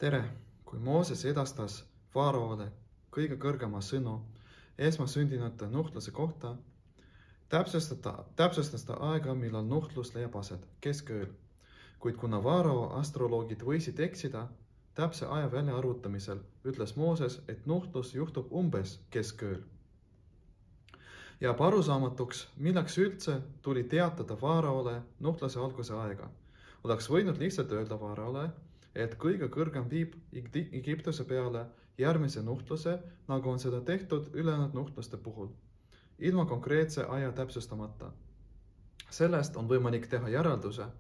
Tere! Kui Mooses edastas Faaraole kõige kõrgema sõnu esmasündinute nuhtluse kohta, täpsustas ta aega, millal nuhtlus leiab aset, keskööl. Kuid kuna Faarao astroloogid võisid eksida täpse aja väljaarvutamisel, ütles Mooses, et nuhtlus juhtub umbes keskööl. Jääb arusaamatuks, milleks üldse tuli teatada Faaraole nuhtluse alguse aega. Oleks võinud lihtsalt öelda Faaraole, et kõige kõrgem viib Egiptuse peale järgmise nuhtluse, nagu on seda tehtud ülejäänud nuhtluste puhul, ilma konkreetse aja täpsustamata. Sellest on võimalik teha järelduse,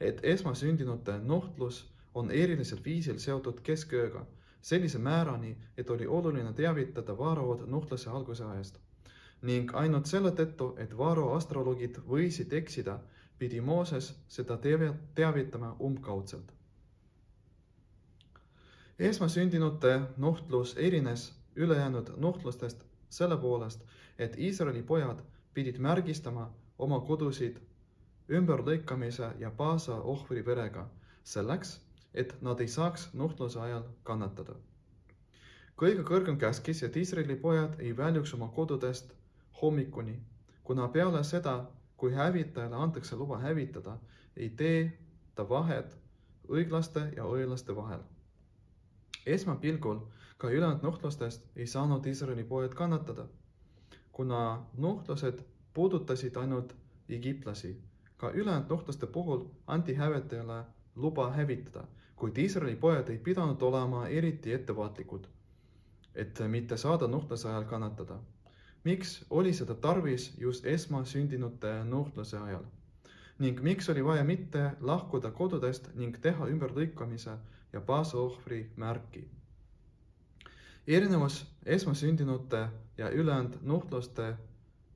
et esmasündinute nuhtlus on erilisel viisil seotud keskööga, sellise määrani, et oli oluline teavitada Faaraod nuhtluse alguse ajast. Ning ainult selle tõttu, et Faarao astroloogid võisid eksida, pidi Mooses seda teavitama umbkaudselt. Esmasündinute nuhtlus erines ülejäänud nuhtlustest selle poolest, et Iisraeli pojad pidid märgistama oma kodusid ümberlõikamise ja paasa ohvri verega, selleks, et nad ei saaks nuhtluse ajal kannatada. Kõige kõrgem käskis, et Iisraeli pojad ei väljuks oma kodudest hommikuni, kuna peale seda, kui hävitajale antakse luba hävitada, ei tee ta vahet õiglaste ja õiglaste vahel. Esmapilgul ka ülejäänud nuhtlustest ei saanud Iisraeli pojad kannatada, kuna nuhtlused puudutasid ainult egiptlasi. Ka ülejäänud nuhtluste puhul anti hävitajale luba hävitada, kuid Iisraeli pojad ei pidanud olema eriti ettevaatlikud, et mitte saada nuhtluse ajal kannatada. Miks oli seda tarvis just esmasündinute nuhtluse ajal? Ning miks oli vaja mitte lahkuda kodudest ning teha ümberlõikamise ja paasaohvri märki? Erinevus esmasündinute ja ülejäänud nuhtluste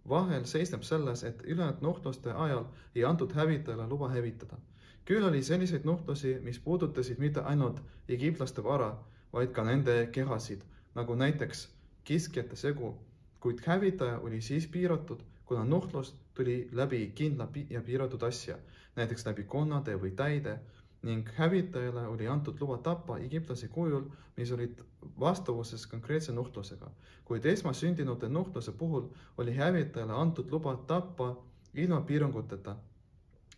vahel seisneb selles, et ülejäänud nuhtluste ajal ei antud hävitajale luba hävitada. Küll oli selliseid nuhtlusi, mis puudutasid mitte ainult egiptlaste vara, vaid ka nende kehasid, nagu näiteks kiskjate segu, kuid hävitaja oli siis piiratud, kuna nuhtlus tuli läbi kindla ja piiratud asja, näiteks läbi konnade või täide, ning hävitajale oli antud luba tappa egiptlase kujul, mis olid vastavuses konkreetse nuhtlusega. Kuid esmasündinute nuhtluse puhul oli hävitajale antud luba tappa ilma piiranguteta,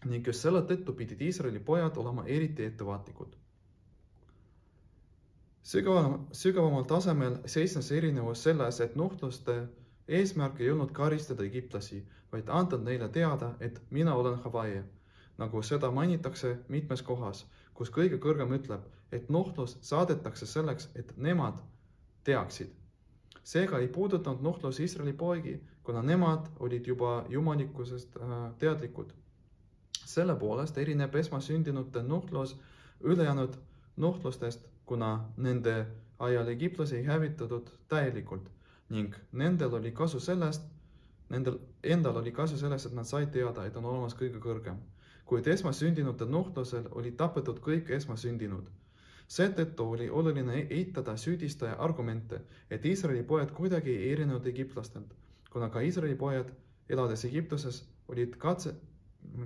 ning just selle tõttu pidid Iisraeli pojad olema eriti ettevaatlikud. Sügavamal tasemel seisnes erinevus selles, et nuhtluste eesmärk ei olnud karistada egiptlasi, vaid anda neile teada, et mina olen Havaie, nagu seda mainitakse mitmes kohas, kus kõige kõrgem ütleb, et nuhtlus saadetakse selleks, et nemad teaksid. Seega ei puudutanud nuhtlus Iisraeli poegi, kuna nemad olid juba jumalikkusest teadlikud. Selle poolest erineb esmasündinute nuhtlus ülejäänud nuhtlustest, kuna nende ajal egiptlasi ei hävitatud täielikult ning nendel endal oli kasu sellest, et nad said teada, et on olemas kõige kõrgem. Kuid esmasündinute nuhtlusel oli tapetud kõik esmasündinud. Seetõttu oli oluline eitada süüdistaja argumente, et Iisraeli pojad kuidagi ei erinenud egiptlastelt, kuna ka Iisraeli pojad, elades Egiptuses, olid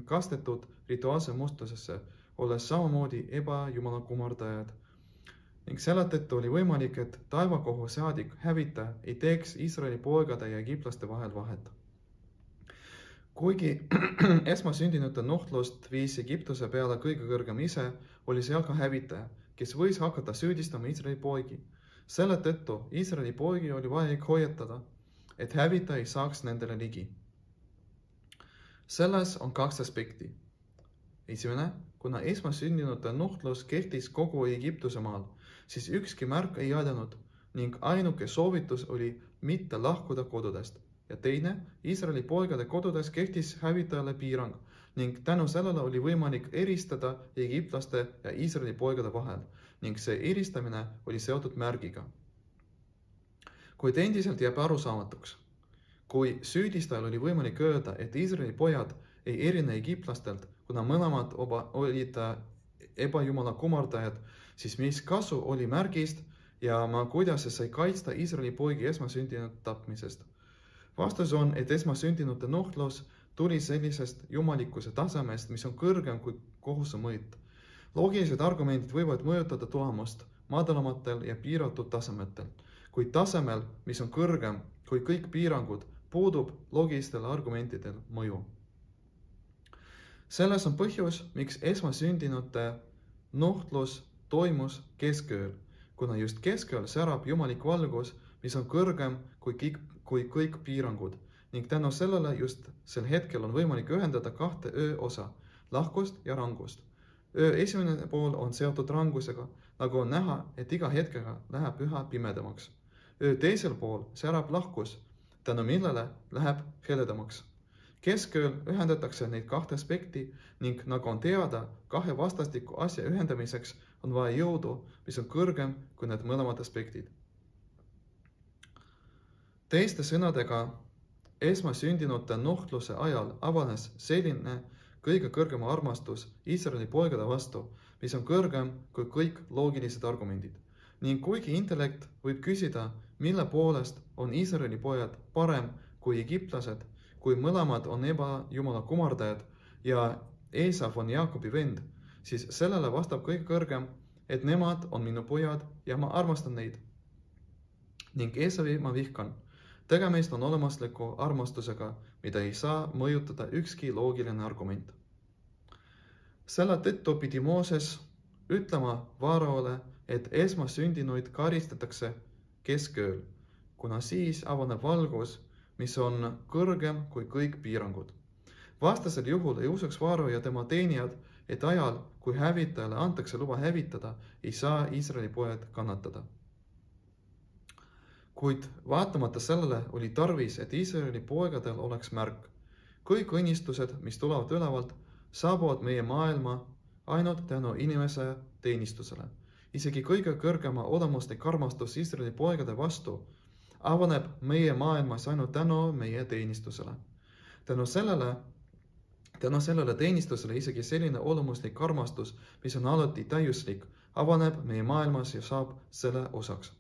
kastetud rituaalse mustusesse, olles samamoodi ebajumala kummardajad. Ning selle tõttu oli võimalik, et taevakohu saadik hävitaja ei teeks Iisraeli poegade ja egiptlaste vahel vahet. Kuigi esmasündinute nuhtlust viis Egiptuse peale kõige kõrgem ise, oli seal ka hävitaja, kes võis hakata süüdistama Iisraeli poegi. Selle tõttu Iisraeli poegi oli vajalik hoiatada, et hävitaja ei saaks nendele ligi. Selles on kaks aspekti. Esimene, kuna esmasündinute nuhtlus kehtis kogu Egiptuse maal, siis ükski märk ei aidanud ning ainuke soovitus oli mitte lahkuda kodudest. Ja teine, Iisraeli poegade kodudes kehtis hävitajale piirang ning tänu sellele oli võimalik eristada egiptlaste ja Iisraeli poegade vahel ning see eristamine oli seotud märgiga. Kuid endiselt jääb arusaamatuks. Kui süüdistajal oli võimalik öelda, et Iisraeli pojad ei erine egiptlastelt, kuna mõlemad olid ebajumala kummardajad, siis mis kasu oli märgist ja kuidas see sai kaitsta Iisraeli poegi esmasündinud tapmisest? Vastus on, et esmasündinute nuhtlus tuli sellisest jumalikkuse tasemest, mis on kõrgem kui kohuse mõõt. Loogilised argumendid võivad mõjutada tulemust. madalamatel ja piiratud tasemetel, kuid tasemel, mis on kõrgem kui kõik piirangud, puudub loogilistele argumentidel mõju. Selles on põhjus, miks esmasündinute nuhtlus toimus keskööl, kuna just keskööl särab jumalik valgus, mis on kõrgem kui kõik piirangud ning tänu sellele just sel hetkel on võimalik ühendada kahte öö osa, lahkust ja rangust. Öö esimene pool on seotud rangusega, nagu on näha, et iga hetkega läheb üha pimedamaks. Öö teisel pool särab lahkus, tänu millele läheb heledamaks. Keskööl ühendatakse neid kahte aspekti ning nagu on teada, kahe vastastiku asja ühendamiseks on vaja jõudu, mis on kõrgem kui need mõlemad aspektid. Teiste sõnadega, esmasündinute nuhtluse ajal avanes selline kõige kõrgem armastus Iisraeli poegade vastu, mis on kõrgem kui kõik loogilised argumendid. Ning kuigi intellekt võib küsida, mille poolest on Iisraeli pojad parem kui egiptlased, kui mõlemad on ebajumala kumardajad ja Eesav on Jaakobi vend, siis sellele vastab kõige kõrgem, et nemad on minu pojad ja ma armastan neid. Ning Eesavi ma vihkan. Tegemist on olemusliku armastusega, mida ei saa mõjutada ükski loogiline argument. Selle tõttu pidi Mooses ütlema Vaaraole, et esmasündinuid karistatakse keskööl, kuna siis avaneb valgus, mis on kõrgem kui kõik piirangud. Vastasel juhul ei usuks Vaaro ja tema teenijad, et ajal, kui hävitajale antakse luba hävitada, ei saa Iisraeli pojad kannatada. Kuid vaatamata sellele oli tarvis, et Iisraeli poegadel oleks märk. Kõik õnnistused, mis tulevad ülevalt, saabuvad meie maailma ainult tänu inimese teenistusele. Isegi kõige kõrgema olemuslik armastus Iisraeli poegade vastu avaneb meie maailmas ainult tänu meie teenistusele. Tänu sellele teenistusele isegi selline olemuslik armastus, mis on alati täiuslik, avaneb meie maailmas ja saab selle osaks.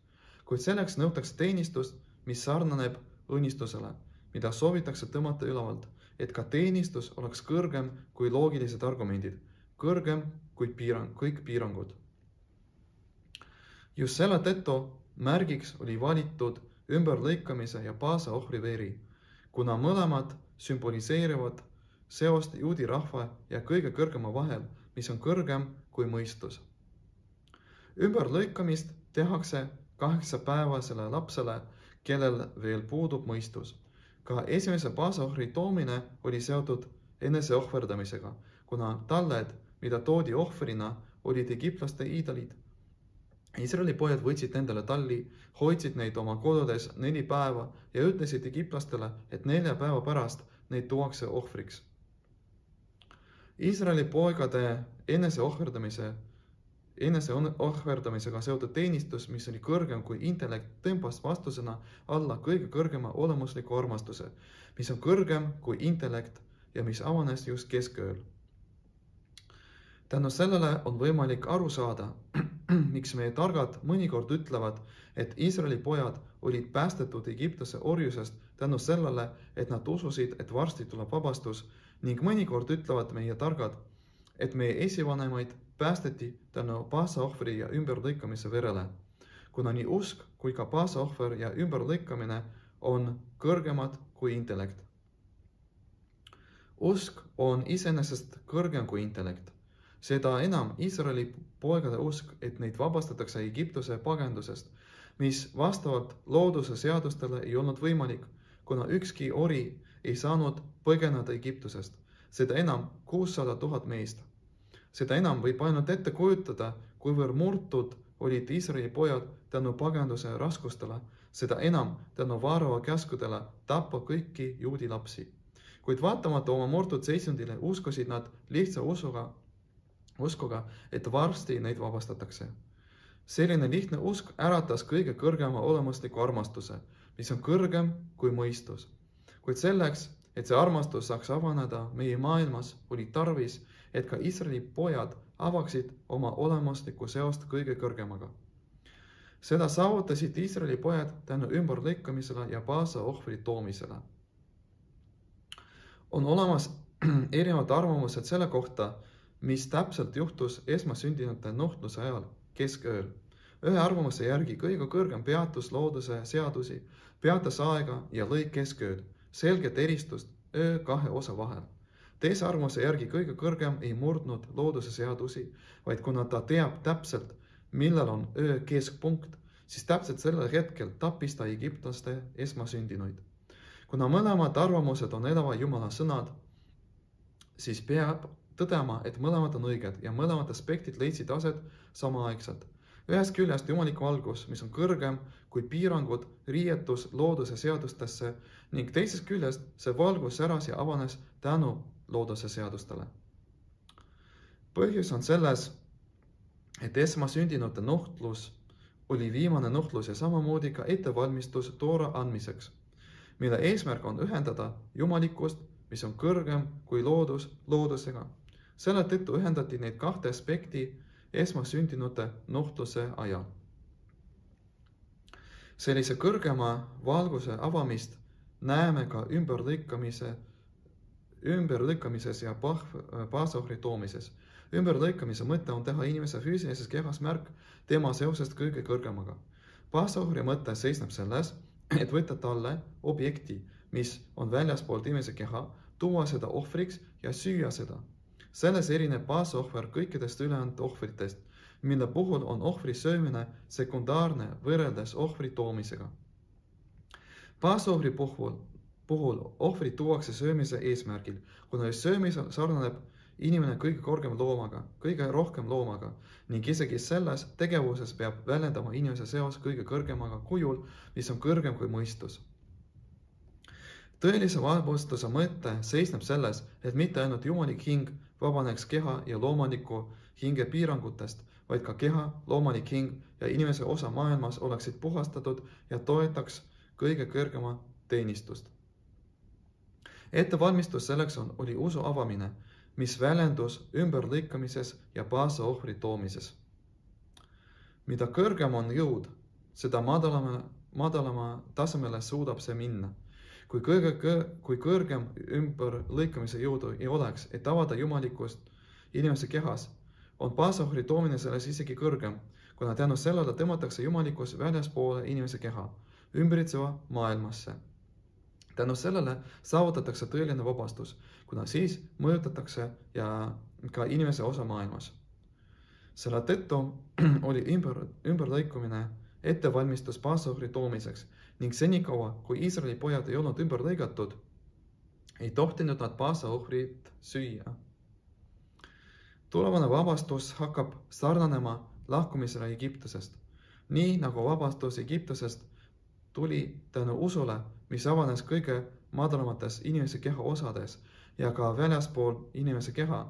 Kuid selleks nõutakse teenistust, mis sarnaneb õnnistusele, mida soovitakse tõmmata ülevalt, et ka teenistus oleks kõrgem kui loogilised argumendid, kõrgem kui kõik piirangud. Just selle tõttu märgiks oli valitud ümberlõikamise ja paasa ohvri veri, kuna mõlemad sümboliseerivad seost juudi rahva ja kõige kõrgema vahel, mis on kõrgem kui mõistus. Ümberlõikamist tehakse 8-päevasele lapsele, kellel veel puudub mõistus. Ka esimese paasaohvri toomine oli seotud eneseohverdamisega, kuna talled, mida toodi ohvrina, olid egiptlaste iidolid. Iisraeli pojad võtsid endale talli, hoidsid neid oma kodudes 4 päeva ja ütlesid egiptlastele, et 4 päeva pärast neid tuuakse ohvriks. Iisraeli poegade eneseohverdamisega seotud teenistus, mis oli kõrgem kui intellekt, tõmbas vastusena alla kõige kõrgema olemusliku armastuse, mis on kõrgem kui intellekt ja mis avanes just keskööl. Tänu sellele on võimalik aru saada, miks meie targad mõnikord ütlevad, et Iisraeli pojad olid päästetud Egiptuse orjusest tänu sellele, et nad ususid, et varsti tuleb vabastus, ning mõnikord ütlevad meie targad, et meie esivanemaid päästeti tänu paasaohvri ja ümberlõikamise verele, kuna nii usk kui ka paasaohver ja ümberlõikamine on kõrgemad kui intellekt. Usk on iseenesest kõrgem kui intellekt. Seda enam Iisraeli poegade usk, et neid vabastatakse Egiptuse pagendusest, mis vastavalt looduse seadustele ei olnud võimalik, kuna ükski ori ei saanud põgeneda Egiptusest, seda enam 600 000 meest. Seda enam võib ainult ette kujutada, kuivõrd murtud olid Iisraeli pojad tänu pagenduse raskustele, seda enam tänu Vaarao käskudele tappa kõiki juudi lapsi. Kuid vaatamata oma murtud seisundile uskusid nad lihtsa uskuga, et varsti neid vabastatakse. Selline lihtne usk äratas kõige kõrgema olemusliku armastuse, mis on kõrgem kui mõistus. Kuid selleks, et see armastus saaks avaneda meie maailmas, oli tarvis, et ka Iisraeli pojad avaksid oma olemuslikku seost kõige kõrgemaga. Seda saavutasid Iisraeli pojad tänu ümberlõikamisele ja paasaohvri toomisele. On olemas erinevad arvamused selle kohta, mis täpselt juhtus esmasündinute nuhtluse ajal keskööl. Ühe arvamuse järgi kõige kõrgem peatus looduse seadusi, peatas aega ja lõi keskööd, selget eristust öö kahe osa vahel. Teise arvamuse järgi kõige kõrgem ei murdnud looduse seadusi, vaid kuna ta teab täpselt, millal on öö keskpunkt, siis täpselt sellel hetkel tappis ta egiptlaste esmasündinuid. Kuna mõlemad arvamused on elava Jumala sõnad, siis peab tõdema, et mõlemad on õiged ja mõlemad aspektid leidsid aset samaaegselt. Ühest küljest jumaliku valgus, mis on kõrgem kui piirangud, riietus looduse seadustesse ning teisest küljest see valgus säras ja avanes tänu looduse seadustele. Põhjus on selles, et esmasündinute nuhtlus oli viimane nuhtlus ja samamoodi ka ettevalmistus toora andmiseks, mille eesmärk on ühendada jumalikust, mis on kõrgem kui loodusega. Selle tõttu ühendati neid kahte aspekti esmasündinute nuhtluse ajal. Sellise kõrgema valguse avamist näeme ka ümberlõikamises ja paasohvri toomises. Ümberlõikamise mõte on teha inimese füüsilises kehas märk tema seosest kõige kõrgemaga. Paasohvri mõte seisneb selles, et võtta talle objekti, mis on väljaspoolt inimese keha, tuua seda ohvriks ja süüa seda. Selles erineb paasohver kõikidest ülejäänud ohvritest, mille puhul on ohvri söömine sekundaarne võrreldes ohvri toomisega. Paasohvri puhul ohvri tuuakse söömise eesmärgil, kuna just söömisel sarnaneb inimene kõige rohkem loomaga ning isegi selles tegevuses peab väljendama inimese seos kõige kõrgemaga kujul, mis on kõrgem kui mõistus. Tõelise vabastuse mõte seisneb selles, et mitte ainult jumalik hing vabaneks keha ja loomaniku hinge piirangutest, vaid ka keha, loomanik hing ja inimese osa maailmas oleksid puhastatud ja toetaks kõige kõrgema teenistust. Ettevalmistus selleks oli usu avamine, mis väljendus ümberlõikamises ja paasohvri toomises. Mida kõrgem on jõud, seda madalama tasemele suudab see minna. Kui kõrgem ümberlõikamise jõudu ei oleks, et avada jumalikust inimese kehas, on paasohvri toomine selles isegi kõrgem, kuna tänu sellele tõmmatakse jumalikus väljaspoole inimese keha, ümbritseva maailmasse. Tänu sellele saavutatakse tõeline vabastus, kuna siis mõjutatakse ja ka inimese osa maailmas. Selle tõttu oli ümberlõikumine ettevalmistus paasohvri toomiseks ning senikaua, kui Iisraeli pojad ei olnud ümber lõigatud, ei tohtinud nad paasohvrit süüa. Tulevane vabastus hakkab sarnanema lahkumisele Egiptusest, nii nagu vabastus Egiptusest tuli tänu usule, mis avanes kõige madalamates inimese keha osades ja ka väljaspool inimese keha.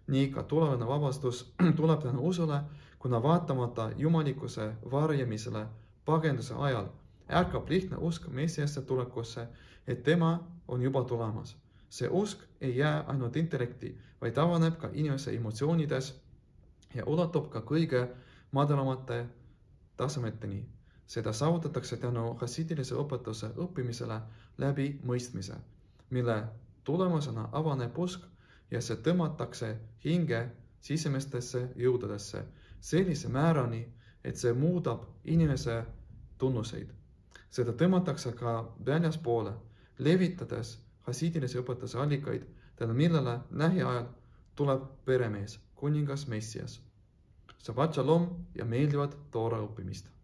Nii ka tulevane vabastus tuleb tänu usule, kuna vaatamata jumalikkuse varjamisele pagenduse ajal ärkab lihtne usk Messiasse tulekusse, et tema on juba tulemas. See usk ei jää ainult intellekti, vaid avaneb ka inimese emotsioonides ja ulatub ka kõige madalamate tasemeteni. Seda saavutatakse tänu hasidilise õpetuse õppimisele läbi mõistmise, mille tulemusena avaneb usk ja see tõmmatakse hinge sisemistesse jõududesse sellise määrani, et see muudab inimese tunnuseid. Seda tõmmatakse ka väljaspoole, levitades hasidilise õpetuse allikaid, tänu millele lähiajal tuleb peremees, kuningas Messias. Shabbat shalom ja meeldivat toora õppimist!